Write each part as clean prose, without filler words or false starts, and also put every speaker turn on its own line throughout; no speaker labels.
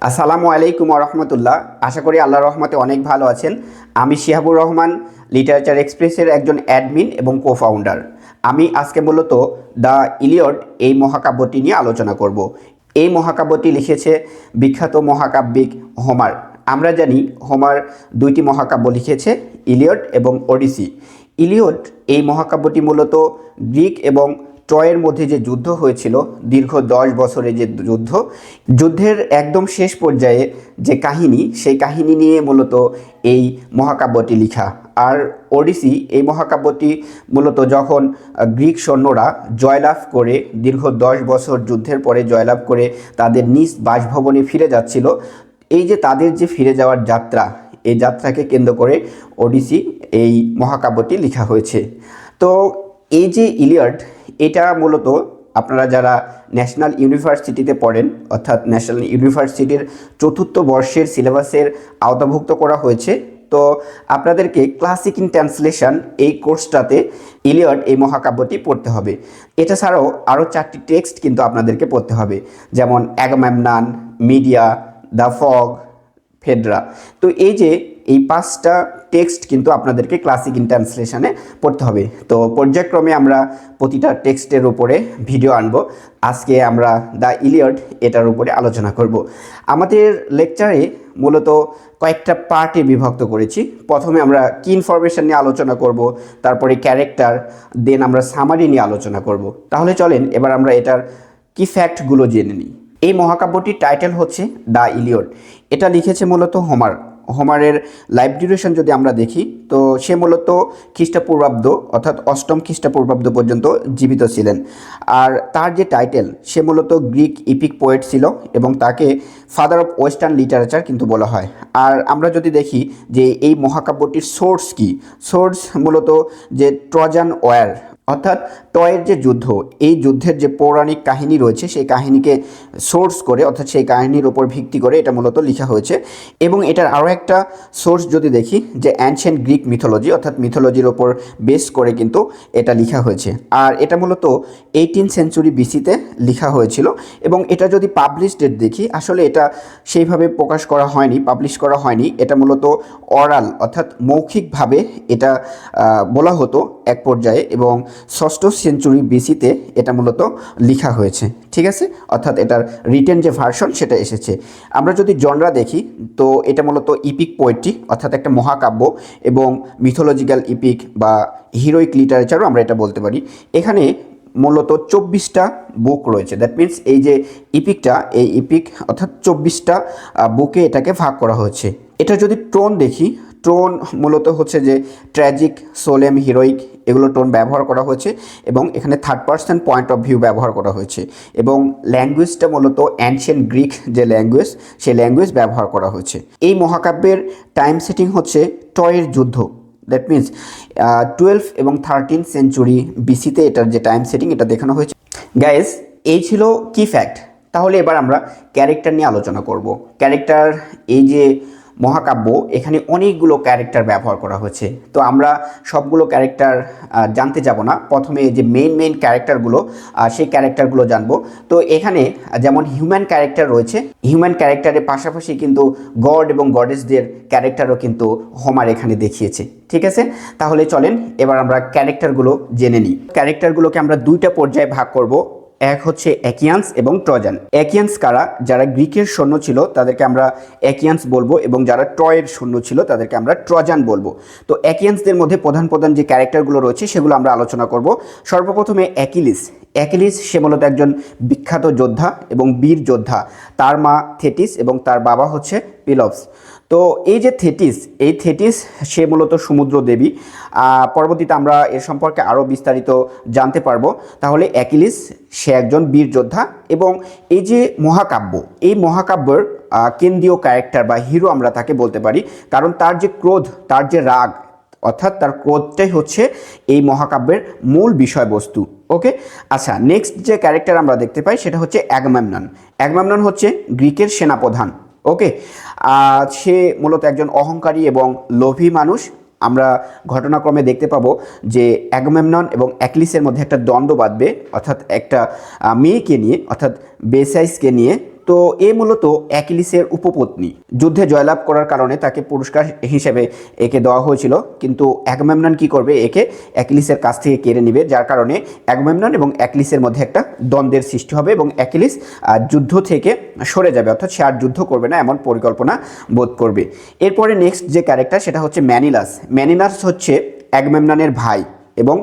আসসালামু আলাইকুম রহমতুল্লাহ। আশা করি আল্লাহর রহমতে অনেক ভালো আছেন। আমি শিহাবুর রহমান, লিটারেচার এক্সপ্রেসের একজন অ্যাডমিন এবং কো ফাউন্ডার। আমি আজকে মূলত দ্য ইলিয়ড এই মহাকাব্যটি নিয়ে আলোচনা করব। এই মহাকাব্যটি লিখেছে বিখ্যাত মহাকাব্যিক হোমার। আমরা জানি হোমার দুইটি মহাকাব্য লিখেছে, ইলিয়ড এবং ওডিসি। ইলিয়ড এই মহাকাব্যটি মূলত গ্রিক এবং ট্রয়ের মধ্যে যে যুদ্ধ হয়েছিল, দীর্ঘ 10 বছরের যে যুদ্ধের একদম শেষ পর্যায়ে যে কাহিনী, সেই কাহিনী নিয়ে মূলত এই মহাকাব্যটি লেখা। আর ওডিসি এই মহাকাব্যটি মূলত যখন গ্রিক সৈন্যরা জয়লাভ করে, দীর্ঘ 10 বছর যুদ্ধের পরে জয়লাভ করে তাদের নিজ বাসভবনে ফিরে যাচ্ছিল, এই যে তাদের যে ফিরে যাওয়ার যাত্রা, এই যাত্রাকে কেন্দ্র করে ওডিসি এই মহাকাব্যটি লেখা হয়েছে। তো এই যে ইলিয়ড, এটা মূলত আপনারা যারা ন্যাশনাল ইউনিভার্সিটিতে পড়েন, অর্থাৎ ন্যাশনাল ইউনিভার্সিটির 4র্থ বর্ষের সিলেবাসের আওতাভুক্ত করা হয়েছে। তো আপনাদেরকে ক্লাসিক ইন ট্রান্সলেশন এই কোর্সটাতে ইলিয়ড এই মহাকাব্যটি পড়তে হবে। এটা ছাড়াও আরও 4টি টেক্সট কিন্তু আপনাদেরকে পড়তে হবে, যেমন Agamemnon, media, the fog, Phaedra. তো এই 5টা টেক্সট কিন্তু আপনাদেরকে ক্লাসিক ইন ট্রান্সলেশনে পড়তে হবে। তো পর্যায়ক্রমে আমরা প্রতিটা টেক্সটের উপরে ভিডিও আনব। আজকে আমরা দ্য ইলিয়ড এটার উপরে আলোচনা করব। আমাদের লেকচারে মূলত কয়েকটা পার্টে বিভক্ত করেছি। প্রথমে আমরা কি ইনফরমেশন নিয়ে আলোচনা করব, তারপরে ক্যারেক্টার, দেন আমরা সামারি নিয়ে আলোচনা করব। তাহলে চলেন এবার আমরা এটার কি ফ্যাক্টগুলো জেনে নিই। এই মহাকাব্যটির টাইটেল হচ্ছে দ্য ইলিয়ড। এটা লিখেছে মূলত হোমার। হোমারের লাইফ ডিউরেশন যদি আমরা দেখি, তো সে মূলত খ্রিস্টপূর্বাব্দ অর্থাৎ 8ম খ্রিস্টপূর্বাব্দ পর্যন্ত জীবিত ছিলেন। আর তার যে টাইটেল, সে মূলত গ্রিক ইপিক পোয়েট ছিল এবং তাকে ফাদার অফ ওয়েস্টার্ন লিটারেচার কিন্তু বলা হয়। আর আমরা যদি দেখি যে এই মহাকাব্যটির সোর্স কি, সোর্স মূলত যে ট্রজান ওয়ার, অর্থাৎ ট্রয়ের যে যুদ্ধ, এই যুদ্ধের যে পৌরাণিক কাহিনী রয়েছে সেই কাহিনীকে সোর্স করে, অর্থাৎ সেই কাহিনীর ওপর ভিত্তি করে এটা মূলত লেখা হয়েছে। এবং এটার আরও একটা সোর্স যদি দেখি, যে অ্যানশিয়েন্ট গ্রিক মিথোলজি, অর্থাৎ মিথোলজির ওপর বেস করে কিন্তু এটা লেখা হয়েছে। আর এটা মূলত 18th সেঞ্চুরি বিসিতে লেখা হয়েছিল। এবং এটা যদি পাবলিশ ডেট দেখি, আসলে এটা সেইভাবে প্রকাশ করা হয়নি, পাবলিশ করা হয়নি। এটা মূলত অরাল, অর্থাৎ মৌখিকভাবে এটা বলা হতো এক পর্যায়ে, এবং 6ষ্ঠ সেঞ্চুরি বিসিতে এটা মূলত লেখা হয়েছে। ঠিক আছে, অর্থাৎ এটার রিটেন যে ভার্সন সেটা এসেছে। আমরা যদি জনরা দেখি, তো এটা মূলত ইপিক পোয়েট্রি, অর্থাৎ একটা মহাকাব্য এবং মিথোলজিক্যাল ইপিক বা হিরোইক লিটারেচারও আমরা এটা বলতে পারি। এখানে মূলত 24টা বুক রয়েছে। দ্যাট মিন্স এই যে ইপিকটা, এই ইপিক অর্থাৎ 24টা বুকে এটাকে ভাগ করা হয়েছে। এটা যদি টোন দেখি, টোন মূলত হচ্ছে যে ট্র্যাজিক, সোলেম, হিরোইক, এগুলো টোন ব্যবহার করা হয়েছে। এবং এখানে 3rd person point of view ব্যবহার করা হয়েছে। এবং ল্যাঙ্গুয়েজটা মূলত অ্যানশিয়েন্ট গ্রিক যে ল্যাঙ্গুয়েজ, সেই ল্যাঙ্গুয়েজ ব্যবহার করা হয়েছে। এই মহাকাব্যের টাইম সেটিং হচ্ছে ট্রয়ের যুদ্ধ। দ্যাট মিন্স 12 এবং 13th সেঞ্চুরি বিসিতে এটার যে টাইম সেটিং এটা দেখানো হয়েছে। গাইজ, এই ছিল কি ফ্যাক্ট। তাহলে এবার আমরা ক্যারেক্টার নিয়ে আলোচনা করব। ক্যারেক্টার, এই যে মহাকাব্য, এখানে অনেকগুলো ক্যারেক্টার ব্যবহার করা হয়েছে। তো আমরা সবগুলো ক্যারেক্টার জানতে যাব না। প্রথমে যে মেইন ক্যারেক্টারগুলো, সেই ক্যারেক্টারগুলো জানবো। তো এখানে যেমন হিউম্যান ক্যারেক্টার রয়েছে, হিউম্যান ক্যারেক্টারের পাশাপাশি কিন্তু গড এবং গডেসদের ক্যারেক্টারও কিন্তু হোমার এখানে দেখিয়েছে। ঠিক আছে, তাহলে চলেন এবার আমরা ক্যারেক্টারগুলো জেনে নিই। ক্যারেক্টারগুলোকে আমরা 2টা পর্যায়ে ভাগ করব। এক হচ্ছে অ্যাকিয়ান্স এবং ট্রজান। অ্যাকিয়ান্স কারা? যারা গ্রিকের সৈন্য ছিল তাদেরকে আমরা অ্যাকিয়ান্স বলবো, এবং যারা ট্রয়ের সৈন্য ছিল তাদেরকে আমরা ট্রজান বলবো। তো অ্যাকিয়ান্সদের মধ্যে প্রধান যে ক্যারেক্টারগুলো রয়েছে সেগুলো আমরা আলোচনা করব। সর্বপ্রথমে অ্যাকিলিস। অ্যাকিলিস সে মূলত একজন বিখ্যাত যোদ্ধা এবং বীর যোদ্ধা। তার মা থেটিস এবং তার বাবা হচ্ছে পিলপস। তো এই যে থেটিস সে মূলত সমুদ্র দেবী। পরবর্তীতে আমরা এর সম্পর্কে আরও বিস্তারিত জানতে পারবো। তাহলে অ্যাকিলিস সে একজন বীর যোদ্ধা। এবং এই যে মহাকাব্য, এই মহাকাব্যের কেন্দ্রীয় ক্যারেক্টার বা হিরো আমরা তাকে বলতে পারি, কারণ তার যে ক্রোধ, তার যে রাগ, অর্থাৎ তার ক্রোধটাই হচ্ছে এই মহাকাব্যের মূল বিষয়বস্তু। ওকে, আচ্ছা, নেক্সট যে ক্যারেক্টার আমরা দেখতে পাই সেটা হচ্ছে অ্যাগামেমনন। অ্যাগামেমনন হচ্ছে গ্রিকের সেনাপ্রধান। ওকে, সে মূলত একজন অহংকারী এবং লোভী মানুষ। আমরা ঘটনাক্রমে দেখতে পাবো যে অ্যাগামেমনন এবং অ্যাকিলিসের মধ্যে একটা দ্বন্দ্ব বাঁধবে, অর্থাৎ একটা মেয়েকে নিয়ে, অর্থাৎ বেসাইসকে নিয়ে। তো এ মূলত অ্যাকিলিসের উপপত্নী। যুদ্ধে জয়লাভ করার কারণে তাকে পুরস্কার হিসেবে একে দেওয়া হয়েছিল, কিন্তু অ্যাগামেমনন কি করবে, একে অ্যাকিলিসের কাছ থেকে কেড়ে নেবে, যার কারণে অ্যাগামেমনন এবং অ্যাকিলিসের মধ্যে একটা দ্বন্দ্বের সৃষ্টি হবে এবং অ্যাকিলিস যুদ্ধ থেকে সরে যাবে, অর্থাৎ সে আর যুদ্ধ করবে না এমন পরিকল্পনা বোধ করবে। এরপরে নেক্সট যে ক্যারেক্টার সেটা হচ্ছে ম্যানিলাস। ম্যানিলাস হচ্ছে অ্যাগামেমননের ভাই এবং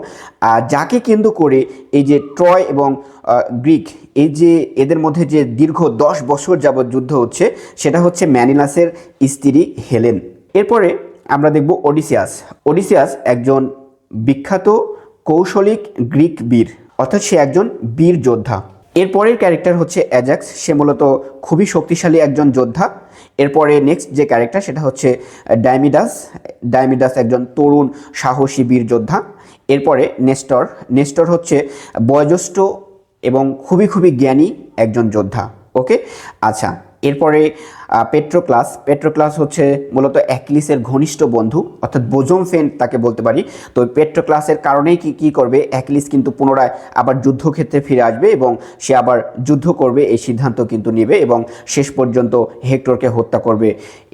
যাকে কেন্দ্র করে এই যে ট্রয় এবং গ্রিক, এই যে এদের মধ্যে যে দীর্ঘ 10 বছর যাবৎ যুদ্ধ হচ্ছে, সেটা হচ্ছে ম্যানিলাসের স্ত্রী হেলেন। এরপরে আমরা দেখব ওডিসিয়াস। ওডিসিয়াস একজন বিখ্যাত কৌশলিক গ্রিক বীর, অর্থাৎ সে একজন বীর যোদ্ধা। এরপরের ক্যারেক্টার হচ্ছে অ্যাজাক্স। সে মূলত খুবই শক্তিশালী একজন যোদ্ধা। এরপরে নেক্সট যে ক্যারেক্টার সেটা হচ্ছে ডাইমিডাস। ডাইমিডাস একজন তরুণ সাহসী বীর যোদ্ধা। এরপরে নেস্টর। নেস্টর হচ্ছে বয়োজ্যেষ্ঠ এবং খুবই জ্ঞানী একজন যোদ্ধা। ওকে, আচ্ছা। এরপরে পেট্রোক্লাস। পেট্রোক্লাস হচ্ছে মূলত অ্যাকিলিসের ঘনিষ্ঠ বন্ধু, অর্থাৎ বোজম ফ্রেন্ড তাকে বলতে পারি। তো পেট্রোক্লাসের কারণেই কি করবে, অ্যাকিলিস কিন্তু পুনরায় আবার যুদ্ধক্ষেত্রে ফিরে আসবে এবং সে আবার যুদ্ধ করবে এই সিদ্ধান্ত কিন্তু নেবে এবং শেষ পর্যন্ত হেক্টরকে হত্যা করবে।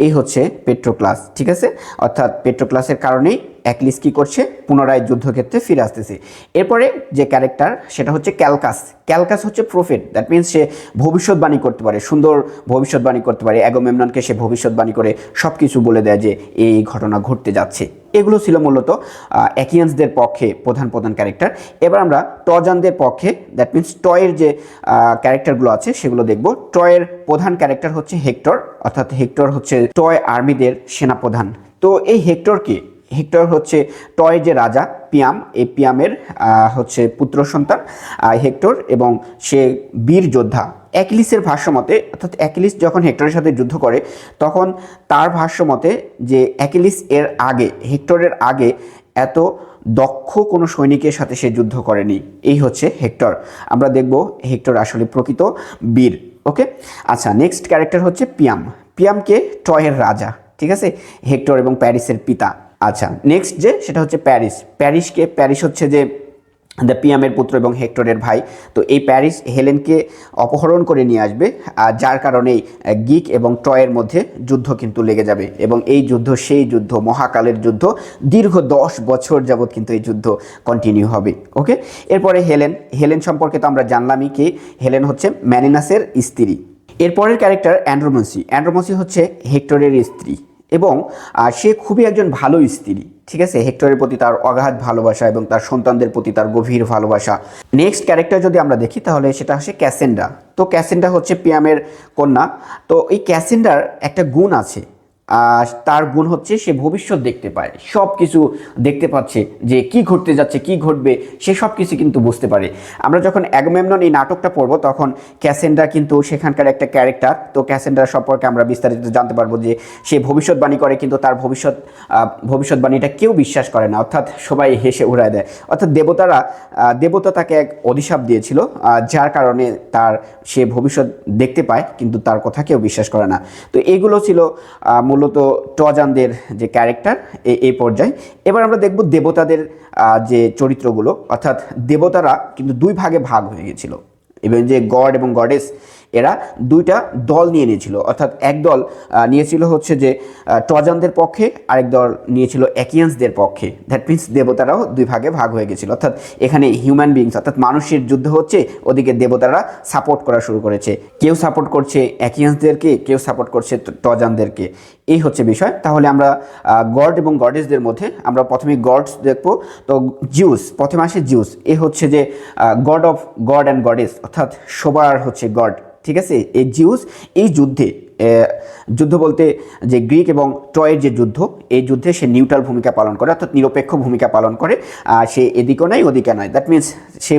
এই হচ্ছে পেট্রোক্লাস, ঠিক আছে। অর্থাৎ পেট্রোক্লাসের কারণেই অ্যাকিলিস কী করছে, পুনরায় যুদ্ধক্ষেত্রে ফিরে আসতেছে। এরপরে যে ক্যারেক্টার সেটা হচ্ছে ক্যালকাস। ক্যালকাস হচ্ছে প্রফেট, দ্যাট মিনস সে ভবিষ্যৎবাণী করতে পারে, সুন্দর ভবিষ্যৎবাণী করতে পারে। অ্যাগামেমননকে সে ভবিষ্যৎবাণী করে সব কিছু বলে দেয় যে এই ঘটনা ঘটতে যাচ্ছে। এগুলো ছিল মূলত অ্যাকিয়ান্সদের পক্ষে প্রধান ক্যারেক্টার। এবার আমরা ট্রজানদের পক্ষে, দ্যাট মিনস ট্রয়ের যে ক্যারেক্টারগুলো আছে সেগুলো দেখব। ট্রয়ের প্রধান ক্যারেক্টার হচ্ছে হেক্টর, অর্থাৎ হেক্টর হচ্ছে ট্রয় আর্মিদের সেনাপ্রধান। তো এই হেক্টরকে, হেক্টর হচ্ছে ট্রয়ের যে রাজা পিয়াম, এই পিয়ামের হচ্ছে পুত্র সন্তান হেক্টর, এবং সে বীর যোদ্ধা। অ্যাকিলিসের ভাষ্যমতে, অর্থাৎ অ্যাকিলিস যখন হেক্টরের সাথে যুদ্ধ করে তখন তার ভাষ্যমতে যে অ্যাকিলিস এর আগে, হেক্টরের আগে এত দক্ষ কোনো সৈনিকের সাথে সে যুদ্ধ করেনি। এই হচ্ছে হেক্টর। আমরা দেখব হেক্টর আসলে প্রকৃত বীর। ওকে, আচ্ছা। নেক্সট ক্যারেক্টার হচ্ছে পিয়াম। পিয়ামকে ট্রয়ের রাজা, ঠিক আছে, হেক্টর এবং প্যারিসের পিতা। আচ্ছা, নেক্সট যে সেটা হচ্ছে প্যারিস। প্যারিস হচ্ছে যে পিয়ামের পুত্র এবং হেক্টরের ভাই। তো এই প্যারিস হেলেনকে অপহরণ করে নিয়ে আসবে, আর যার কারণেই গ্রিক এবং ট্রয়ের মধ্যে যুদ্ধ কিন্তু লেগে যাবে এবং এই যুদ্ধ সেই যুদ্ধ, মহাকালের যুদ্ধ, দীর্ঘ 10 বছর যাবৎ কিন্তু এই যুদ্ধ কন্টিনিউ হবে। ওকে, এরপরে হেলেন সম্পর্কে তো আমরা জানলামই কি, হেলেন হচ্ছে ম্যানিনাসের স্ত্রী। এরপরের ক্যারেক্টার অ্যান্ড্রোমাসি। অ্যান্ড্রোমাসি হচ্ছে হেক্টরের স্ত্রী এবং সে খুবই একজন ভালো স্ত্রী, ঠিক আছে। হেক্টরের প্রতি তার অগাধ ভালোবাসা এবং তার সন্তানদের প্রতি তার গভীর ভালোবাসা। নেক্সট ক্যারেক্টার যদি আমরা দেখি তাহলে সেটা হচ্ছে ক্যাসেন্ড্রা। তো ক্যাসেন্ড্রা হচ্ছে পিয়ামের কন্যা। তো এই ক্যাসেন্ড্রার একটা গুণ আছে, তার গুণ হচ্ছে সে ভবিষ্যৎ দেখতে পায়, সব কিছু দেখতে পাচ্ছে যে কি ঘটতে যাচ্ছে, কি ঘটবে, সে সব কিছু কিন্তু বুঝতে পারে। আমরা যখন অ্যাগামেমনন এই নাটকটা পড়বো তখন ক্যাসেন্ড্রা কিন্তু সেখানকার একটা ক্যারেক্টার। তো ক্যাসেন্ড্রা সম্পর্কে আমরা বিস্তারিত জানতে পারবো যে সে ভবিষ্যৎবাণী করে, কিন্তু তার ভবিষ্যৎবাণীটা কেউ বিশ্বাস করে না, অর্থাৎ সবাই হেসে উড়ায় দেয়। অর্থাৎ দেবতা তাকে এক অভিশাপ দিয়েছিল, যার কারণে সে ভবিষ্যৎ দেখতে পায় কিন্তু তার কথা কেউ বিশ্বাস করে না। তো এইগুলো ছিল মূলত ট্রজানদের যে ক্যারেক্টার এই পর্যায়ে। এবার আমরা দেখব দেবতাদের যে চরিত্রগুলো, অর্থাৎ দেবতারা কিন্তু দুই ভাগে ভাগ হয়ে গেছিল এবং যে গড এবং গডেস এরা দুইটা দল নিয়ে নিয়েছিল, অর্থাৎ এক দল নিয়েছিল হচ্ছে যে ট্রজানদের পক্ষে, আরেক দল নিয়েছিল অ্যাকিয়ান্সদের পক্ষে। দ্যাট মিনস দেবতারাও দুই ভাগে ভাগ হয়ে গেছিল, অর্থাৎ এখানে হিউম্যান বিংস অর্থাৎ মানুষের যুদ্ধ হচ্ছে, ওদিকে দেবতারা সাপোর্ট করা শুরু করেছে। কেউ সাপোর্ট করছে অ্যাকিয়ান্সদেরকে, কেউ সাপোর্ট করছে ট্রজানদেরকে। এই হচ্ছে বিষয়। তাহলে আমরা গড এবং গডেসদের মধ্যে আমরা প্রথমে গডস দেখব। তো জিউস, প্রথমে আসে জিউস। এ হচ্ছে যে god of god and goddess, অর্থাৎ সবার হচ্ছে গড, ঠিক আছে। এই জিউস এই যুদ্ধ বলতে যে গ্রিক এবং ট্রয়ের যে যুদ্ধ, এই যুদ্ধে সে নিউট্রাল ভূমিকা পালন করে, অর্থাৎ নিরপেক্ষ ভূমিকা পালন করে। সে এদিকেও নয় ওদিকে নয়, দ্যাট মিনস সে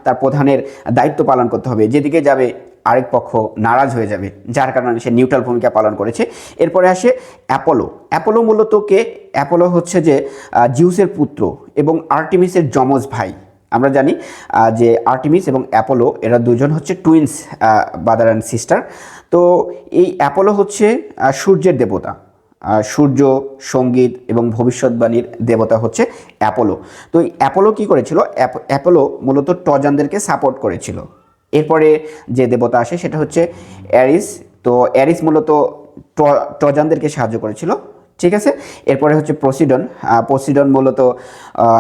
তার প্রধানের দায়িত্ব পালন করতে হবে, যেদিকে যাবে আরেক পক্ষ নারাজ হয়ে যাবে, যার কারণে সে নিউট্রাল ভূমিকা পালন করেছে। এরপরে আসে অ্যাপোলো। অ্যাপোলো মূলত কে? অ্যাপোলো হচ্ছে যে জিউসের পুত্র এবং আর্টেমিসের যমজ ভাই। আমরা জানি যে আর্টেমিস এবং অ্যাপোলো এরা দুজন হচ্ছে টুইন্স, ব্রাদার অ্যান্ড সিস্টার। তো এই অ্যাপোলো হচ্ছে সূর্যের দেবতা, সূর্য, সঙ্গীত এবং ভবিষ্যৎবাণীর দেবতা হচ্ছে অ্যাপোলো। তো এই অ্যাপোলো কী করেছিল? অ্যাপোলো মূলত ট্রজানদেরকে সাপোর্ট করেছিল, এরপরে যে দেবতা আসে সেটা হচ্ছে অ্যারিস। তো অ্যারিস মূলত ট্রজানদেরকে সাহায্য করেছিল, ঠিক আছে। এরপরে হচ্ছে প্রসিডন। প্রসিডন মূলত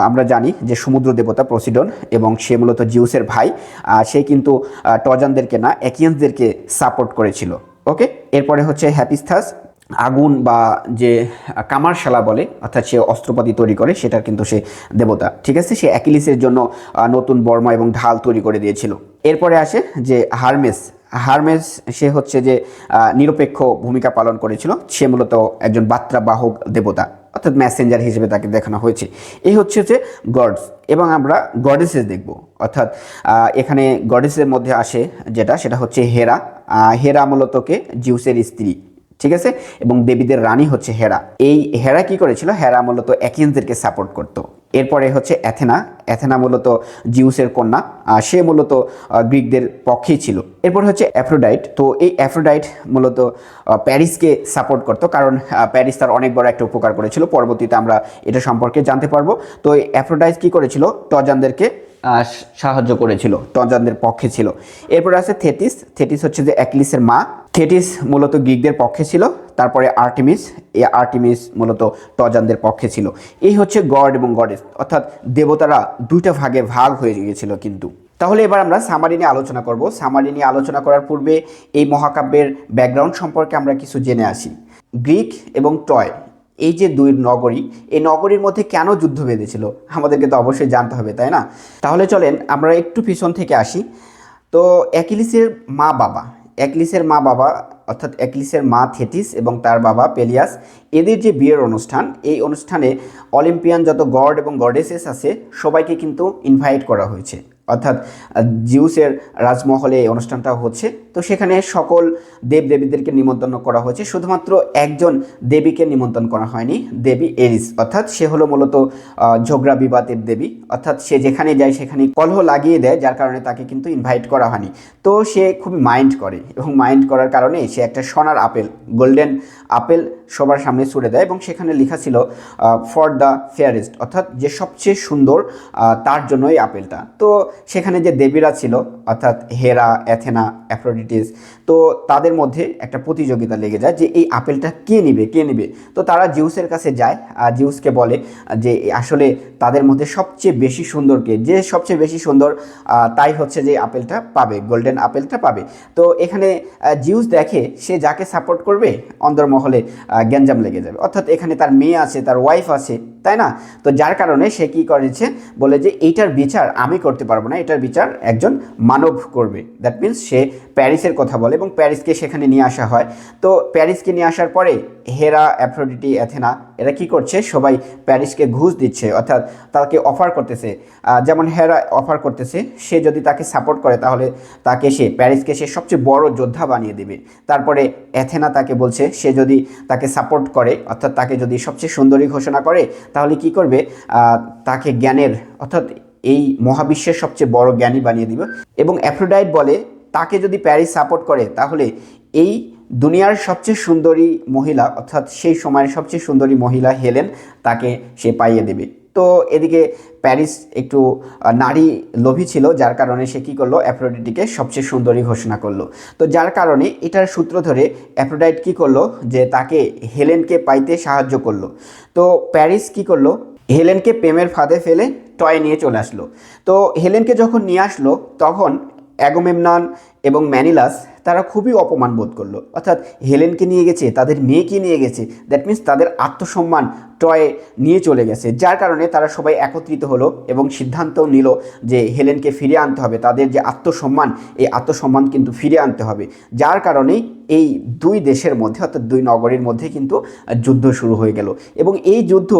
আমরা জানি যে সমুদ্র দেবতা প্রসিডন, এবং সে মূলত জিউসের ভাই। সে কিন্তু ট্রজানদেরকে না, একিয়ান্সদেরকে সাপোর্ট করেছিল। ওকে। এরপরে হচ্ছে হ্যাপিস্থাস, আগুন বা যে কামারশালা বলে, অর্থাৎ সে অস্ত্রপাতি তৈরি করে, সেটার কিন্তু সে দেবতা, ঠিক আছে। সে অ্যাকিলিসের জন্য নতুন বর্মা এবং ঢাল তৈরি করে দিয়েছিল। এরপরে আসে যে হারমেস। হারমেস সে হচ্ছে যে নিরপেক্ষ ভূমিকা পালন করেছিল। সে মূলত একজন বার্তাবাহক দেবতা, অর্থাৎ মেসেঞ্জার হিসেবে তাকে দেখানো হয়েছে। এই হচ্ছে যে গডস, এবং আমরা গডেসেস দেখব, অর্থাৎ এখানে গডেসের মধ্যে আসে সেটা হচ্ছে হেরা। হেরা মূলত কে জিউসের স্ত্রী, ঠিক আছে, এবং দেবীদের রানী হচ্ছে হেরা। এই হেরা কি করেছিল? হেরা মূলত একিয়ান্সদেরকে সাপোর্ট করত। এরপরে হচ্ছে অ্যাথেনা। অ্যাথেনা মূলত জিউসের কন্যা, সে মূলত গ্রিকদের পক্ষেই ছিল। এরপর হচ্ছে অ্যাফ্রোডাইট। তো এই অ্যাফ্রোডাইট মূলত প্যারিসকে সাপোর্ট করত, কারণ প্যারিস তার অনেক বড় একটা উপকার করেছিল। পরবর্তীতে আমরা এটা সম্পর্কে জানতে পারবো। তো এই অ্যাফ্রোডাইট কী করেছিল? ট্রজানদেরকে সাহায্য করেছিল, ট্রজানদের পক্ষে ছিল। এরপর আছে থেটিস। থেটিস হচ্ছে যে অ্যাকিলিসের মা। থেটিস মূলত গ্রিকদের পক্ষে ছিল। তারপরে আর্টেমিস। এই আর্টেমিস মূলত ট্রজানদের পক্ষে ছিল। এই হচ্ছে গড এবং গডেস, অর্থাৎ দেবতারা দুইটা ভাগে ভাগ হয়ে গিয়েছিল কিন্তু। তাহলে এবার আমরা সামারি নিয়ে আলোচনা করব। সামারি নিয়ে আলোচনা করার পূর্বে এই মহাকাব্যের ব্যাকগ্রাউন্ড সম্পর্কে আমরা কিছু জেনে আসি। গ্রিক এবং ট্রয়, এই যে দুই নগরী, এই নগরীর মধ্যে কেন যুদ্ধ বেঁধেছিল আমাদেরকে তো অবশ্যই জানতে হবে, তাই না? তাহলে চলেন আমরা একটু পিছন থেকে আসি। তো অ্যাকিলিসের মা বাবা, অ্যাকিলিসের মা বাবা অর্থাৎ অ্যাকিলিসের মা থেটিস এবং তার বাবা পেলিয়াস, এদের যে বিয়ের অনুষ্ঠান, এই অনুষ্ঠানে অলিম্পিয়ান যত গড এবং গডেসেস আছে সবাইকে কিন্তু ইনভাইট করা হয়েছে, অর্থাৎ জিউসের রাজমহলে এই অনুষ্ঠানটা হচ্ছে। তো সেখানে সকল দেবদেবীদেরকে নিমন্ত্রণ করা হয়েছে, শুধুমাত্র একজন দেবীকে নিমন্ত্রণ করা হয়নি, দেবী এরিস, অর্থাৎ সে হলো মূলত ঝগড়া বিবাদের দেবী, অর্থাৎ সে যেখানে যায় সেখানে কলহ লাগিয়ে দেয়, যার কারণে তাকে কিন্তু ইনভাইট করা হয়নি। তো সে খুবই মাইন্ড করে, এবং মাইন্ড করার কারণে সে একটা সোনার আপেল, গোল্ডেন আপেল সবার সামনে ছুড়ে দেয়, এবং সেখানে লেখা ছিল ফর দ্য ফেয়ারেস্ট, অর্থাৎ যে সবচেয়ে সুন্দর তার জন্য এই আপেলটা। তো সেখানে যে দেবীরা ছিল, অর্থাৎ হেরা, অ্যাথেনা, অ্যাফ্রোডিটিস, তো তাদের মধ্যে একটা প্রতিযোগিতা লেগে যায় যে এই আপেলটা কে নেবে। তো তারা জিউসের কাছে যায়, আর জিউসকে বলে যে আসলে তাদের মধ্যে সবচেয়ে বেশি সুন্দর কে, যে সবচেয়ে বেশি সুন্দর তাই হচ্ছে যে আপেলটা পাবে, গোল্ডেন আপেলটা পাবে। তো এখানে জিউস দেখে সে যাকে সাপোর্ট করবে অন্দরমহলে গ্যাঞ্জাম লেগে যাবে, অর্থাৎ এখানে তার মেয়ে আছে, তার ওয়াইফ আছে, তাই না? তো যার কারণে সে কী করেছে, বলে যে এইটার বিচার আমি করতে পারবো না, এটার বিচার একজন মানব করবে। দ্যাট মিনস সে প্যারিসের কথা বলে, এবং প্যারিসকে সেখানে নিয়ে আসা হয়। তো প্যারিসকে নিয়ে আসার পরে হেরা, অ্যাফ্রোডিটি, অ্যাথেনা এরা কী করছে, সবাই প্যারিসকে ঘুষ দিচ্ছে, অর্থাৎ তাকে অফার করতেছে। যেমন হেরা অফার করতেছে, সে যদি তাকে সাপোর্ট করে তাহলে প্যারিসকে সে সবচেয়ে বড় যোদ্ধা বানিয়ে দেবে। তারপরে অ্যাথেনা তাকে বলছে সে যদি তাকে সাপোর্ট করে, অর্থাৎ তাকে যদি সবচেয়ে সুন্দরী ঘোষণা করে, তাহলে কি করবে, তাকে জ্ঞানের, অর্থাৎ এই মহাবিশ্বের সবচেয়ে বড় জ্ঞানী বানিয়ে দিবে। এবং অ্যাফ্রোডাইট বলে তাকে যদি প্যারিস সাপোর্ট করে তাহলে এই দুনিয়ার সবচেয়ে সুন্দরী মহিলা, অর্থাৎ সেই সময়ের সবচেয়ে সুন্দরী মহিলা হেলেন, তাকে সে পাইয়ে দেবে। তো এদিকে প্যারিস একটু নারী লোভী ছিল, যার কারণে সে কী করলো, অ্যাফ্রোডিটিকে সবচেয়ে সুন্দরী ঘোষণা করলো। তো যার কারণে এটার সূত্র ধরে অ্যাফ্রোডাইট কী করলো, যে তাকে হেলেনকে পাইতে সাহায্য করলো। তো প্যারিস কী করলো, হেলেনকে প্রেমের ফাঁদে ফেলে টয় নিয়ে চলে আসলো। তো হেলেনকে যখন নিয়ে আসলো তখন অ্যাগামেমনন এবং ম্যানিলাস তারা খুবই অপমান বোধ করলো, অর্থাৎ হেলেনকে নিয়ে গেছে, তাদের মেয়েকে নিয়ে গেছে, দ্যাট মিনস তাদের আত্মসম্মান ট্রয়ে নিয়ে চলে গেছে। যার কারণে তারা সবাই একত্রিত হলো এবং সিদ্ধান্তও নিল যে হেলেনকে ফিরিয়ে আনতে হবে, তাদের যে আত্মসম্মান, এই আত্মসম্মান কিন্তু ফিরিয়ে আনতে হবে। যার কারণেই এই দুই দেশের মধ্যে, অর্থাৎ দুই নগরীর মধ্যে কিন্তু যুদ্ধ শুরু হয়ে গেল, এবং এই যুদ্ধ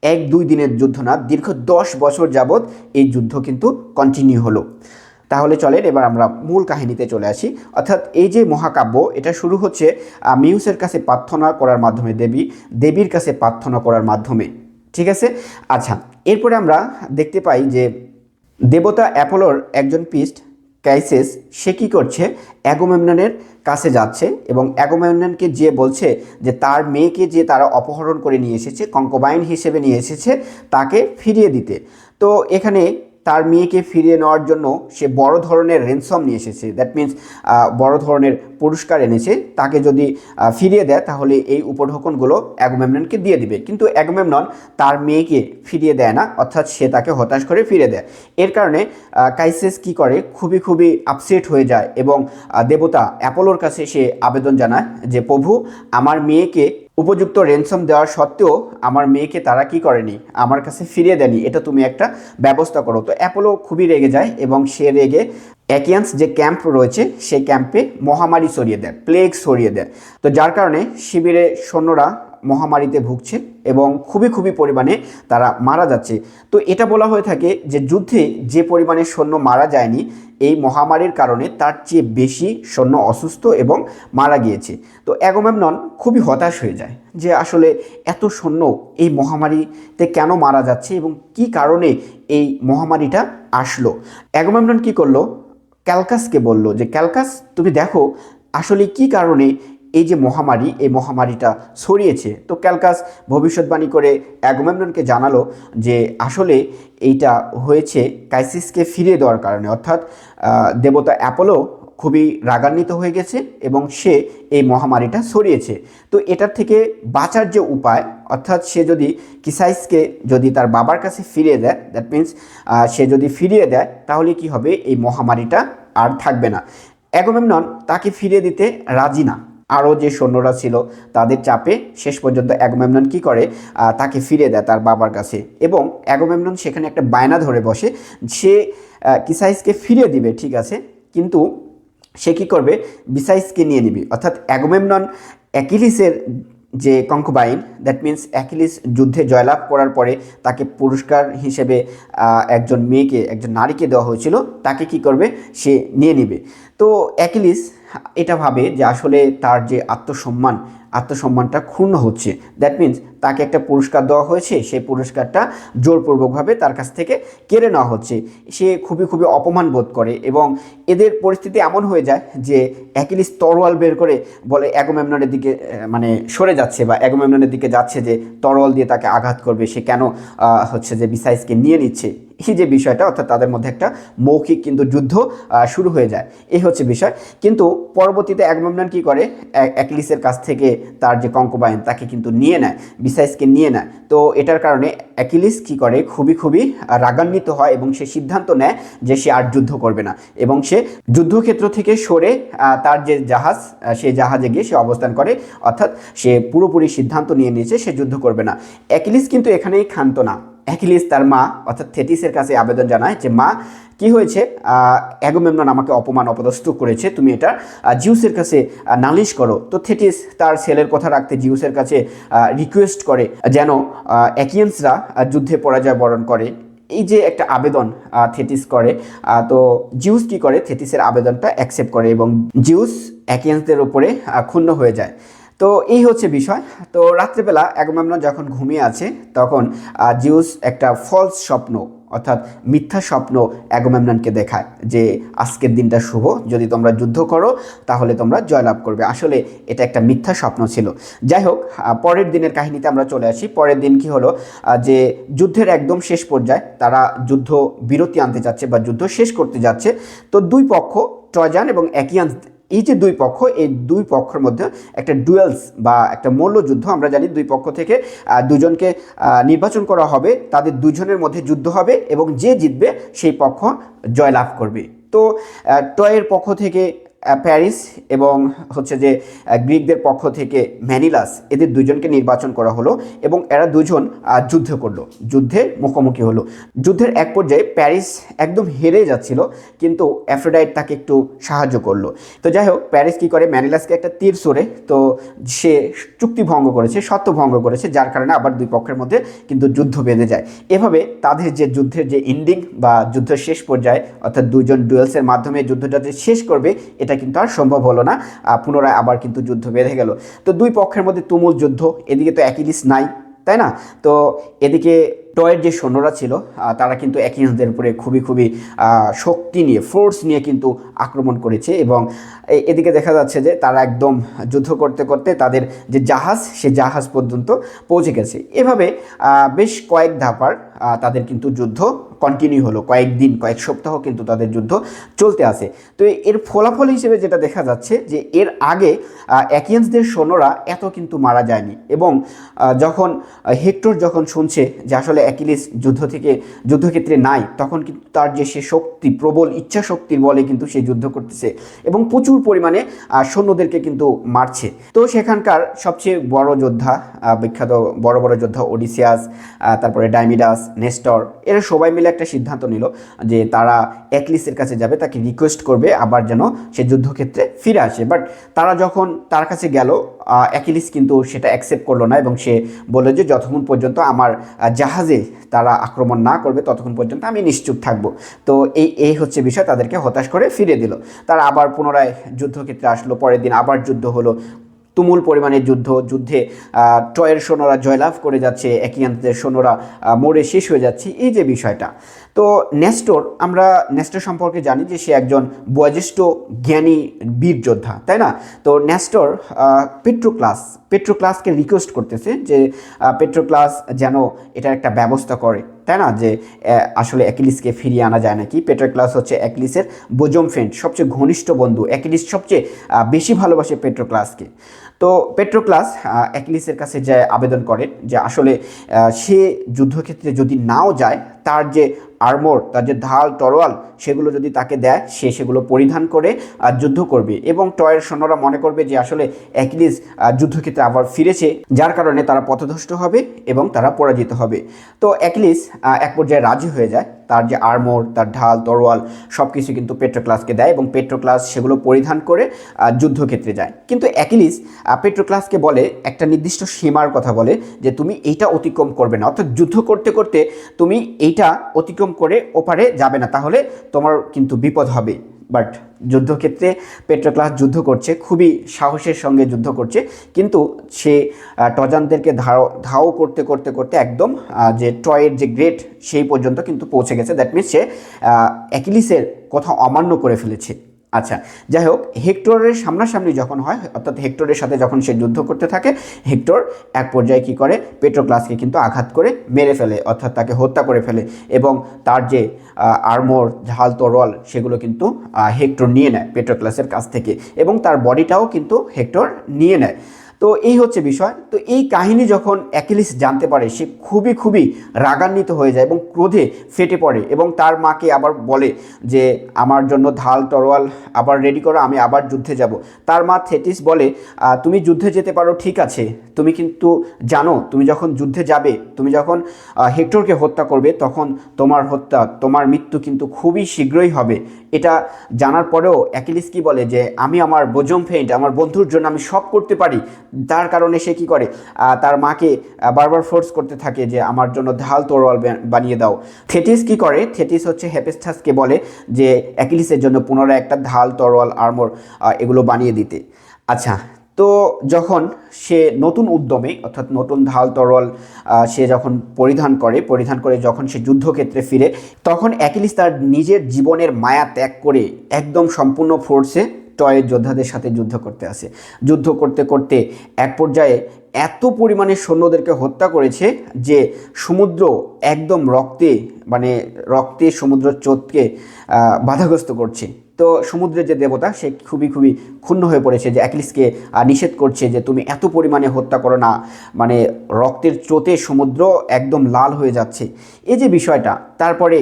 1-2 দিনের যুদ্ধ না, দীর্ঘ 10 বছর যাবৎ এই যুদ্ধ কিন্তু কন্টিনিউ হলো। তাহলে চলেন এবার আমরা মূল কাহিনীতে চলে আসি। অর্থাৎ এই যে মহাকাব্য, এটা শুরু হচ্ছে মিউসের কাছে প্রার্থনা করার মাধ্যমে, দেবীর কাছে প্রার্থনা করার মাধ্যমে, ঠিক আছে। আচ্ছা, এরপরে আমরা দেখতে পাই যে দেবতা অ্যাপোলোর একজন পিস্ট ক্যাইসেস, সে কী করছে, অ্যাগামেমননের কাছে যাচ্ছে এবং অ্যাগামেমননকে যে বলছে যে তার মেয়েকে যে তারা অপহরণ করে নিয়ে এসেছে, কঙ্কোবাইন হিসেবে নিয়ে এসেছে, তাকে ফিরিয়ে দিতে। তো এখানে তার মেয়েকে ফিরিয়ে নেওয়ার জন্য সে বড় ধরনের রেনসম নিয়ে এসেছে। দ্যাট মিন্স বড় ধরনের পুরস্কার এনেছে। তাকে যদি ফিরিয়ে দেয় তাহলে এই উপঢৌকনগুলো অ্যাগামেমননকে দিয়ে দিবে। কিন্তু অ্যাগামেমনন তার মেয়েকে ফিরিয়ে দেয় না, অর্থাৎ সে তাকে হতাশ করে ফিরে দেয়। এর কারণে কাইসেস কি করে, খুবই আপসেট হয়ে যায় এবং দেবতা অ্যাপোলোর কাছে সে আবেদন জানায় যে প্রভু, আমার মেয়েকে উপযুক্ত রেনসম দেওয়ার সত্ত্বেও আমার মেয়েকে তারা কি করেনি, আমার কাছে ফিরিয়ে দেয়নি, এটা তুমি একটা ব্যবস্থা করো। তো অ্যাপোলো খুবই রেগে যায় এবং সে রেগে অ্যাকিয়ান্স যে ক্যাম্প রয়েছে সেই ক্যাম্পে মহামারী ছড়িয়ে দেয়, প্লেগ ছড়িয়ে দেয়। তো যার কারণে শিবিরে সৈন্যরা মহামারীতে ভুগছে এবং খুবই পরিমাণে তারা মারা যাচ্ছে। তো এটা বলা হয়ে থাকে যে যুদ্ধে যে পরিমাণে সৈন্য মারা যায়নি, এই মহামারীর কারণে তার চেয়ে বেশি সৈন্য অসুস্থ এবং মারা গিয়েছে। তো অ্যাগামেমনন খুবই হতাশ হয়ে যায় যে আসলে এত সৈন্য এই মহামারীতে কেন মারা যাচ্ছে এবং কি কারণে এই মহামারীটা আসলো। অ্যাগামেমনন কি করলো, ক্যালকাসকে বলল যে ক্যালকাস, তুমি দেখো আসলে কি কারণে এই যে মহামারী, এই মহামারীটা ছড়িয়েছে। তো ক্যালকাস ভবিষ্যৎবাণী করে অ্যাগামেমননকে জানালো যে আসলে এইটা হয়েছে কাইসিসকে ফিরিয়ে দেওয়ার কারণে, অর্থাৎ দেবতা অ্যাপোলো খুবই রাগান্বিত হয়ে গেছে এবং সে এই মহামারীটা ছড়িয়েছে। তো এটার থেকে বাঁচার যে উপায়, অর্থাৎ সে যদি কিসাইসকে যদি তার বাবার কাছে ফিরিয়ে দেয়, দ্যাট মিন্স সে যদি ফিরিয়ে দেয় তাহলে কি হবে, এই মহামারীটা আর থাকবে না। অ্যাগামেমনন তাকে ফিরিয়ে দিতে রাজি না। আরও যে সৈন্যরা ছিল তাদের চাপে শেষ পর্যন্ত অ্যাগামেমনন কি করে, তাকে ফিরিয়ে দেয় তার বাবার কাছে। এবং অ্যাগামেমনন সেখানে একটা বায়না ধরে বসে, সে কিসাইসকে ফিরিয়ে দিবে ঠিক আছে, কিন্তু সে কী করবে, বিসাইসকে নিয়ে নিবে। অর্থাৎ অ্যাগামেমনন অ্যাকিলিসের যে কঙ্কুবাইন, দ্যাট মিন্স অ্যাকিলিস যুদ্ধে জয়লাভ করার পরে তাকে পুরস্কার হিসেবে একজন মেয়েকে, একজন নারীকে দেওয়া হয়েছিল, তাকে কি করবে, সে নিয়ে নিবে। তো অ্যাকিলিস এটা ভাবে যে আসলে তার যে আত্মসম্মানটা ক্ষুণ্ণ হচ্ছে। দ্যাট মিন্স তাকে একটা পুরস্কার দেওয়া হয়েছে, সেই পুরস্কারটা জোরপূর্বকভাবে তার কাছ থেকে কেড়ে নেওয়া হচ্ছে। সে খুবই অপমান বোধ করে এবং এদের পরিস্থিতি এমন হয়ে যায় যে অ্যাকিলিস তরোয়াল বের করে বলে অ্যাগামেমননের দিকে, মানে সরে যাচ্ছে বা অ্যাগামেমননের দিকে যাচ্ছে যে তরোয়াল দিয়ে তাকে আঘাত করবে, সে কেন হচ্ছে যে বিসাইসকে নিয়ে নিচ্ছে। এই যে বিষয়টা, অর্থাৎ তাদের মধ্যে একটা মৌখিক কিন্তু যুদ্ধ শুরু হয়ে যায়, এই হচ্ছে বিষয়। কিন্তু পরবর্তীতে অ্যাগামেমনন কি করে, অ্যাকিলিসের কাছ থেকে তার যে কঙ্কুবাইন তাকে কিন্তু নিয়ে নেয়, বিসাইসকে নিয়ে নেয়। তো এটার কারণে অ্যাকিলিস কি করে, খুবই রাগান্বিত হয় এবং সে সিদ্ধান্ত নেয় যে সে আর যুদ্ধ করবে না এবং সে যুদ্ধক্ষেত্র থেকে সরে তার যে জাহাজ, সেই জাহাজে গিয়ে সে অবস্থান করে। অর্থাৎ সে পুরোপুরি সিদ্ধান্ত নিয়ে নিয়েছে সে যুদ্ধ করবে না। অ্যাকিলিস কিন্তু এখানেই ক্ষান্ত না। অ্যাকিলিস তার মা অর্থাৎ থেটিসের কাছে আবেদন জানায় যে মা, কি হয়েছে, অ্যাগামেমনন আমাকে অপদস্থ করেছে, তুমি এটা জিউসের কাছে নালিশ করো। তো থেটিস তার ছেলের কথা রাখতে জিউসের কাছে রিকোয়েস্ট করে যেন অ্যাকিয়ান্সরা যুদ্ধে পরাজয় বরণ করে। এই যে একটা আবেদন থেটিস করে, তো জিউস কি করে, থেটিসের আবেদনটা অ্যাকসেপ্ট করে এবং জিউস অ্যাকিয়ান্সদের উপরে ক্ষুণ্ণ হয়ে যায়। তো এই হচ্ছে বিষয়। তো রাত্রেবেলা অ্যাগামেমনন যখন ঘুমিয়ে আছে তখন জিউস একটা ফলস স্বপ্ন, অর্থাৎ মিথ্যা স্বপ্ন অ্যাগামেমননকে দেখায় যে আজকের দিনটা শুভ, যদি তোমরা যুদ্ধ করো তাহলে তোমরা জয়লাভ করবে। আসলে এটা একটা মিথ্যা স্বপ্ন ছিল। যাই হোক, পরের দিনের কাহিনীতে আমরা চলে আসি। পরের দিন কি হলো, যে যুদ্ধের একদম শেষ পর্যায়ে তারা যুদ্ধ বিরতি আনতে যাচ্ছে বা যুদ্ধ শেষ করতে যাচ্ছে। তো দুই পক্ষ, ট্রয়ান এবং অ্যাকিয়ান্স, এই যে দুই পক্ষ, এই দুই পক্ষের মধ্যে একটা ডুয়েলস বা একটা মল্লযুদ্ধ, আমরা জানি দুই পক্ষ থেকে দুজনকে নির্বাচন করা হবে, তাদের দুজনের মধ্যে যুদ্ধ হবে এবং যে জিতবে সেই পক্ষ জয়লাভ করবে। তো ট্রয়ের পক্ষ থেকে প্যারিস এবং হচ্ছে যে গ্রিকদের পক্ষ থেকে ম্যানিলাস, এদের দুজনকে নির্বাচন করা হলো এবং এরা দুজন যুদ্ধ করলো, যুদ্ধে মুখোমুখি হলো। যুদ্ধের এক পর্যায়ে প্যারিস একদম হেরে যাচ্ছিল, কিন্তু অ্যাফ্রোডাইট তাকে একটু সাহায্য করলো। তো যাই হোক, প্যারিস কী করে, ম্যানিলাসকে একটা তীর ছোড়ে। তো সে চুক্তি ভঙ্গ করেছে, শর্ত ভঙ্গ করেছে, যার কারণে আবার দুই পক্ষের মধ্যে কিন্তু যুদ্ধ বেঁধে যায়। এভাবে তাদের যে যুদ্ধের যে এন্ডিং বা যুদ্ধের শেষ পর্যায়ে, অর্থাৎ দুজন ডুয়েলসের মাধ্যমে যুদ্ধটা যে শেষ করবে, এটা কিন্তু আর সম্ভব হলো না। পুনরায় আবার কিন্তু যুদ্ধ বেঁধে গেল। তো দুই পক্ষের মধ্যে তুমুল যুদ্ধ। এদিকে তো অ্যাকিলিস নাই, তাই না? তো এদিকে ট্রয়ের যে সৈন্যরা ছিল তারা কিন্তু অ্যাকিয়ান্সদের উপরে খুবই শক্তি নিয়ে, ফোর্স নিয়ে কিন্তু আক্রমণ করেছে এবং এদিকে দেখা যাচ্ছে যে তারা একদম যুদ্ধ করতে করতে তাদের যে জাহাজ, সে জাহাজ পর্যন্ত পৌঁছে গেছে। এভাবে বেশ কয়েক ধাপার তাদের কিন্তু যুদ্ধ কন্টিনিউ হলো, কয়েকদিন কয়েক সপ্তাহ কিন্তু তাদের যুদ্ধ চলতে আসে। তো এর ফলাফল হিসেবে যেটা দেখা যাচ্ছে যে এর আগে অ্যাকিয়ান্সদের সৈন্যরা এত কিন্তু মারা যায়নি, এবং যখন হেক্টর যখন শুনছে যে আসলে অ্যাকিলিস যুদ্ধক্ষেত্রে নাই, তখন কিন্তু তার যে সে শক্তি, প্রবল ইচ্ছা শক্তির বলে কিন্তু সে যুদ্ধ করতেছে এবং প্রচুর পরিমাণে সৈন্যদেরকে কিন্তু মারছে। তো সেখানকার সবচেয়ে বড় যোদ্ধা, বিখ্যাত বড় বড় যোদ্ধা ওডিসিয়াস, তারপরে ডাইমিডাস, নেস্টর, এরা সবাই মিলে একটা সিদ্ধান্ত নিল যে তারা অ্যাকিলিসের কাছে যাবে, তাকে রিকোয়েস্ট করবে আবার যেন সে যুদ্ধক্ষেত্রে ফিরে আসে। বাট তারা যখন তার কাছে গেল, অ্যাকিলিস কিন্তু সেটা অ্যাকসেপ্ট করলো না এবং সে বলল যে যতক্ষণ পর্যন্ত আমার জাহাজে তারা আক্রমণ না করবে ততক্ষণ পর্যন্ত আমি নিশ্চুপ থাকবো। তো এই হচ্ছে বিষয়, তাদেরকে হতাশ করে ফিরে দিল। তারা আবার পুনরায় যুদ্ধক্ষেত্রে আসলো, পরের দিন আবার যুদ্ধ হলো, তুমুল পরিমাণে যুদ্ধে ট্রয়ের সৈন্যরা জয়লাভ করে যাচ্ছে, অ্যাকিয়ানদের সৈন্যরা মরে শেষ হয়ে যাচ্ছে, এই যে বিষয়টা। তো আমরা নেস্টর সম্পর্কে জানি যে সে একজন বয়োজ্যেষ্ঠ জ্ঞানী বীর যোদ্ধা, তাই না? তো নেস্টর পেট্রোক্লাসকে রিকোয়েস্ট করতেছে যে পেট্রোক্লাস যেন এটার একটা ব্যবস্থা করে, তাই না, যে আসলে অ্যাকিলিসকে ফিরিয়ে আনা যায় নাকি। পেট্রোক্লাস হচ্ছে অ্যাকিলিসের বোজম ফ্রেন্ড, সবচেয়ে ঘনিষ্ঠ বন্ধু। অ্যাকিলিস সবচেয়ে বেশি ভালোবাসে পেট্রোক্লাসকে। তো পেট্রোক্লাস অ্যাকিলিসের কাছে যায়, আবেদন করে যে আসলে সে যুদ্ধক্ষেত্রে যদি নাও যায়, তার যে আর্মর, তার যে ঢাল তরোয়াল, সেগুলো যদি তাকে দেয়, সে সেগুলো পরিধান করে যুদ্ধ করবে, এবং ট্রয়ের সৈন্যরা মনে করবে যে আসলে অ্যাকিলিস যুদ্ধক্ষেত্রে আবার ফিরেছে, যার কারণে তারা পথভ্রষ্ট হবে এবং তারা পরাজিত হবে। তো অ্যাকিলিস এক পর্যায়ে রাজি হয়ে যায়, তার যে আর্মর, তার ঢাল তরোয়াল সব কিছু কিন্তু পেট্রোক্লাসকে দেয় এবং পেট্রোক্লাস সেগুলো পরিধান করে যুদ্ধক্ষেত্রে যায়। কিন্তু অ্যাকিলিস পেট্রোক্লাসকে বলে, একটা নির্দিষ্ট সীমার কথা বলে, যে তুমি এইটা অতিক্রম করবে না, অর্থাৎ যুদ্ধ করতে করতে তুমি এইটা অতিক্রম করে ওপারে যাবে না, তাহলে তোমার কিন্তু বিপদ হবে। বাট যুদ্ধক্ষেত্রে পেট্রোক্লাস যুদ্ধ করছে, খুবই সাহসের সঙ্গে যুদ্ধ করছে, কিন্তু সে ট্রজানদেরকে ধাও করতে করতে করতে একদম যে ট্রয়ের যে গ্রেট, সেই পর্যন্ত কিন্তু পৌঁছে গেছে। দ্যাট মিনস সে অ্যাকিলিসের কথা অমান্য করে ফেলেছে। আচ্ছা, যাই হোক, হেক্টরের সামনাসামনি যখন হয়, অর্থাৎ হেক্টরের সাথে যখন সে যুদ্ধ করতে থাকে, হেক্টর এক পর্যায়ে কী করে, পেট্রোক্লাসকে কিন্তু আঘাত করে মেরে ফেলে, অর্থাৎ তাকে হত্যা করে ফেলে, এবং তার যে আর্মর, ঢাল তরোয়াল, সেগুলো কিন্তু হেক্টর নিয়ে নেয় পেট্রোক্লাসের কাছ থেকে, এবং তার বডিটাও কিন্তু হেক্টর নিয়ে নেয়। তো এই হচ্ছে বিষয়। তো এই কাহিনী যখন অ্যাকিলিস জানতে পারে, সে খুবই রাগান্বিত হয়ে যায় এবং ক্রোধে ফেটে পড়ে, এবং তার মাকে আবার বলে যে আমার জন্য ঢাল তরোয়াল আবার রেডি করো, আমি আবার যুদ্ধে যাব। তার মা থেটিস বলে, তুমি যুদ্ধে যেতে পারো ঠিক আছে, তুমি কিন্তু জানো তুমি যখন যুদ্ধে যাবে, তুমি যখন হেক্টরকে হত্যা করবে, তখন তোমার মৃত্যু কিন্তু খুবই শীঘ্রই হবে। এটা জানার পরেও অ্যাকিলিস কি বলে যে আমি আমার বোজম ফ্রেন্ড, আমার বন্ধুর জন্য আমি সব করতে পারি। তার কারণে সে কী করে, তার মাকে বারবার ফোর্স করতে থাকে যে আমার জন্য ঢাল তরোয়াল বানিয়ে দাও। থেটিস কি করে, থেটিস হচ্ছে হেফেস্টাসকে বলে যে অ্যাকিলিসের জন্য পুনরায় একটা ঢাল তরোয়াল আর্মর এগুলো বানিয়ে দিতে। আচ্ছা, তো যখন সে নতুন উদ্যমে, অর্থাৎ নতুন ঢাল তরোয়াল সে যখন পরিধান করে যখন সে যুদ্ধক্ষেত্রে ফিরে, তখন অ্যাকিলিস তার নিজের জীবনের মায়া ত্যাগ করে একদম সম্পূর্ণ ফোর্সে ট্রয়ের যোদ্ধাদের সাথে যুদ্ধ করতে আসে। যুদ্ধ করতে করতে এক পর্যায়ে এত পরিমাণে সৈন্যদেরকে হত্যা করেছে যে সমুদ্র একদম রক্তে সমুদ্র স্রোতকে বাধাগ্রস্ত করছে। তো সমুদ্রের যে দেবতা, সে খুবই ক্ষুণ্ণ হয়ে পড়েছে, যে অ্যাকিলিসকে নিষেধ করছে যে তুমি এত পরিমাণে হত্যা করো না, মানে রক্তের স্রোতে সমুদ্র একদম লাল হয়ে যাচ্ছে, এই যে বিষয়টা। তারপরে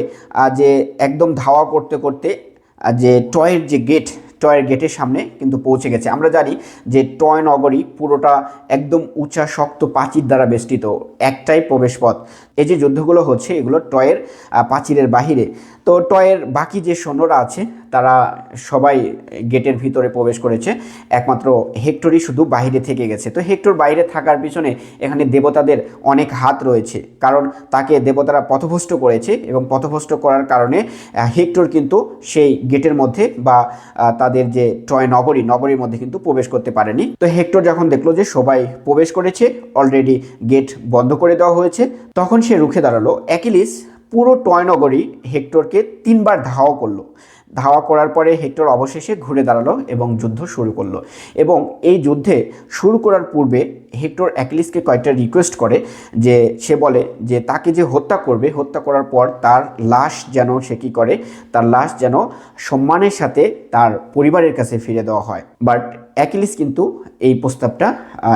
যে একদম ধাওয়া করতে করতে যে ট্রয়ের গেটের সামনে কিন্তু পৌঁছে গেছে। আমরা জানি যে ট্রয় নগরী পুরোটা একদম উঁচা শক্ত প্রাচীর দ্বারা বেষ্টিত, একটাই প্রবেশপথ। এই যে যুদ্ধগুলো হচ্ছে, এগুলো ট্রয়ের প্রাচীরের বাহিরে। তো ট্রয়ের বাকি যে সৈন্যরা আছে, তারা সবাই গেটের ভিতরে প্রবেশ করেছে, একমাত্র হেক্টরই শুধু বাইরে থেকে গেছে। তো হেক্টর বাইরে থাকার পিছনে এখানে দেবতাদের অনেক হাত রয়েছে, কারণ তাকে দেবতারা পথভ্রষ্ট করেছে, এবং পথভ্রষ্ট করার কারণে হেক্টর কিন্তু সেই গেটের মধ্যে বা তাদের যে ট্রয় নগরীর মধ্যে কিন্তু প্রবেশ করতে পারেনি। তো হেক্টর যখন দেখলো যে সবাই প্রবেশ করেছে, অলরেডি গেট বন্ধ করে দেওয়া হয়েছে, তখন সে রুখে দাঁড়ালো। অ্যাকিলিস পুরো ট্রয় নগরী হেক্টরকে 3 বার ধাওয়া করার পরে হেক্টর অবশেষে ঘুরে দাঁড়ালো এবং যুদ্ধ শুরু করলো। এবং এই যুদ্ধে শুরু করার পূর্বে হেক্টর অ্যাকিলিসকে কয়েকটা রিকোয়েস্ট করে, যে সে বলে যে তাকে যে হত্যা করবে, হত্যা করার পর তার লাশ যেন সে কী করে, তার লাশ যেন সম্মানের সাথে তার পরিবারের কাছে ফিরে দেওয়া হয়। বাট অ্যাকিলিস কিন্তু এই প্রস্তাবটা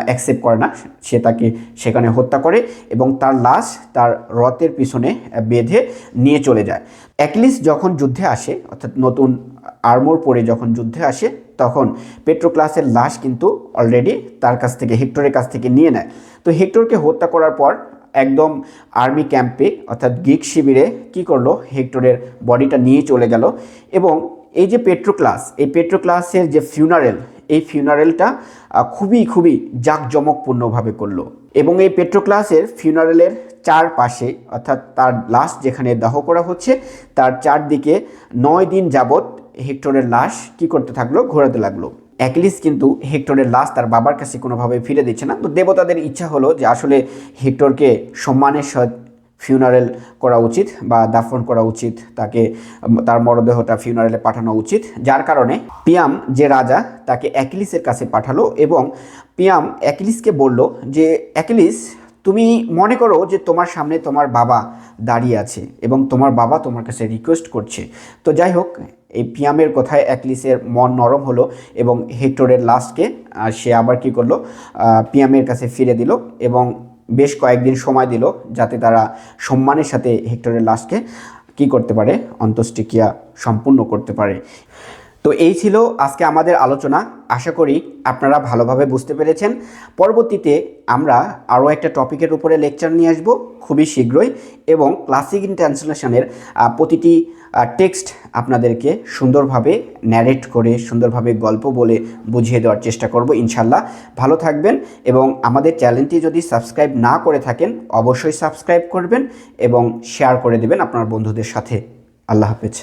অ্যাকসেপ্ট করে না। সে তাকে সেখানে হত্যা করে এবং তার লাশ তার রথের পিছনে বেঁধে নিয়ে চলে যায়। অ্যাকিলিস যখন যুদ্ধে আসে, অর্থাৎ নতুন আর্মর পরে যখন যুদ্ধে আসে, তখন পেট্রোক্লাসের লাশ কিন্তু অলরেডি তার কাছ থেকে, হেক্টরের কাছ থেকে নিয়ে নেয়। তো হেক্টরকে হত্যা করার পর একদম আর্মি ক্যাম্পে অর্থাৎ গ্রিক শিবিরে কী করলো, হেক্টরের বডিটা নিয়ে চলে গেল। এবং এই যে পেট্রোক্লাস, এই পেট্রোক্লাসের যে ফিউনারেল, এই ফিউনারেলটা খুবই জাঁকজমকপূর্ণভাবে করলো। এবং এই পেট্রোক্লাসের ফিউনারেলের চারপাশে, অর্থাৎ তার লাশ যেখানে দাহ করা হচ্ছে তার চারদিকে 9 দিন যাবৎ হেক্টরের লাশ কী করতে থাকলো, ঘোরাতে লাগলো। অ্যাকিলিস কিন্তু হেক্টরের লাশ তার বাবার কাছে কোনোভাবে ফিরে দিচ্ছে না। তো দেবতাদের ইচ্ছা হলো যে আসলে হেক্টরকে সম্মানের সাথে ফিউনারেল করা উচিত বা দাফন করা উচিত, তাকে তার মরদেহটা ফিউনারেলে পাঠানো উচিত। যার কারণে প্রিয়াম যে রাজা তাকে অ্যাকিলিসের কাছে পাঠালো এবং প্রিয়াম অ্যাকিলিসকে বলল যে অ্যাকিলিস, তুমি মনে করো যে তোমার সামনে তোমার বাবা দাঁড়িয়ে আছে এবং তোমার বাবা তোমার কাছে রিকোয়েস্ট করছে। তো যাই হোক, এই প্রিয়ামের কথায় অ্যাকিলিসের মন নরম হলো এবং হেক্টরের লাশকে সে আবার কী করলো, প্রিয়ামের কাছে ফিরে দিল এবং বেশ কয়েকদিন সময় দিল যাতে তারা সম্মানের সাথে হেক্টরের লাশকে কী করতে পারে, অন্ত্যেষ্টিক্রিয়া সম্পূর্ণ করতে পারে। তো এই ছিল আজকে আমাদের আলোচনা। আশা করি আপনারা ভালোভাবে বুঝতে পেরেছেন। পরবর্তীতে আমরা আরও একটা টপিকের উপরে লেকচার নিয়ে আসব খুবই শীঘ্রই, এবং ক্লাসিক ইন ট্রান্সলেশনের প্রতিটি টেক্সট আপনাদেরকে সুন্দরভাবে ন্যারেট করে, সুন্দরভাবে গল্প বলে বুঝিয়ে দেওয়ার চেষ্টা করব ইনশাল্লাহ। ভালো থাকবেন এবং আমাদের চ্যানেলটি যদি সাবস্ক্রাইব না করে থাকেন অবশ্যই সাবস্ক্রাইব করবেন এবং শেয়ার করে দেবেন আপনার বন্ধুদের সাথে। আল্লাহ হাফেজ।